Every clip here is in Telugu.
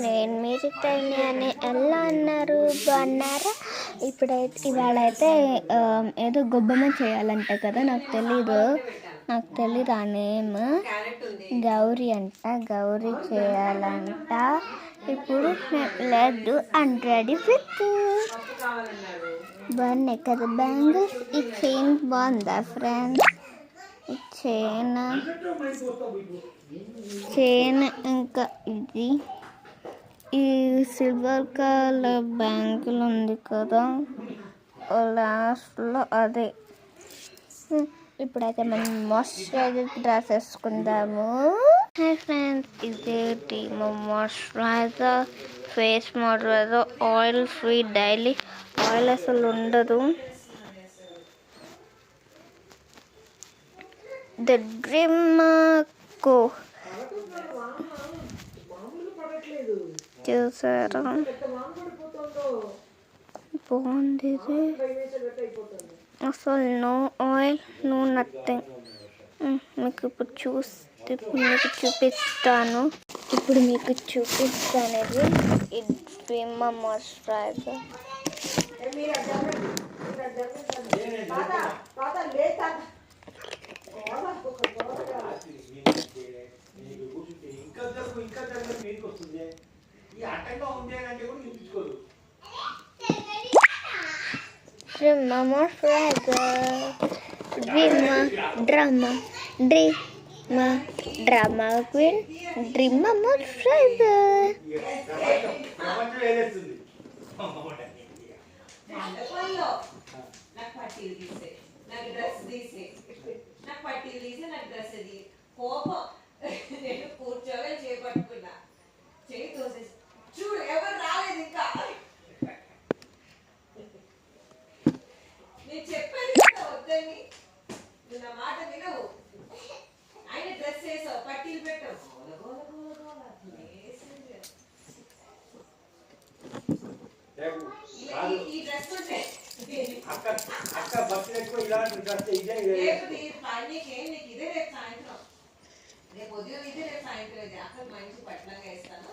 నేను మీరు టైని అని ఎలా అన్నారు, బాగున్నారా? ఇవాళైతే ఏదో గొబ్బెమ్మ చేయాలంట కదా, నాకు తెలీదు ఆ నేమ్. గౌరీ అంట, గౌరీ చేయాలంట. ఇప్పుడు లడ్డు అండ్ రెడీ విత్ బాగున్నాయి కదా బ్యాంగిల్స్. ఈ చైన్ బాగుందా ఫ్రెండ్స్? ఈ చైన్ ఇంకా ఇది ఈ సిల్వర్ కలర్ బ్యాంగిల్ ఉంది కదా, లాస్ట్లో అదే. ఇప్పుడైతే మనం మాయిశ్చరైజర్ డ్రెస్ వేసుకుందాము. హాయ్ ఫ్రెండ్స్, ఇదేంటి moisturiser, face moisturiser, oil free daily. Oil అసలు ఉండదు. ద డ్రీమకో చూసారా, బాగుంది ఇది. అసలు నో ఆయిల్, నో నథింగ్. మీకు ఇప్పుడు చూపిస్తాను. ఇది డ్రీమ moisturiser. Drama moisturizer, drama queen, drama moisturizer. చూడు ఎవరు రాలేదు ఇంకా. నేను చెప్పాను కదా వద్దని, నువ్వు నా మాట వినవు. ఆయన డ్రెస్ వేసావు, పట్టీలు పెట్టావు. ఈ డ్రెస్ ఉంటే నీకు ఇదే రేపు సాయంత్రం, రేపు ఉదయం ఇదే, రేపు సాయంత్రం ఇదే. అక్కడ మంచి పట్లంగా వేస్తాను,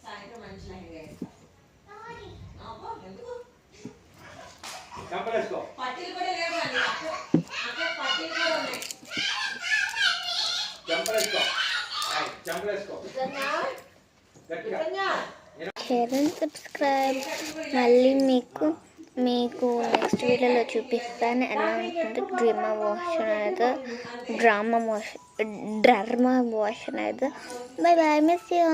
సాయంత్రం మంచి లహంగా వేస్తాను. ఎందుకు పట్టీలు కూడా లేవు అండి, అక్కడ పట్టీలు కూడా ఉన్నాయి. Share and subscribe. మళ్ళీ మీకు నెక్స్ట్ వీడియోలో చూపిస్తాను ఎలా ఉంటుంది drama moisturiser. By by, miss you.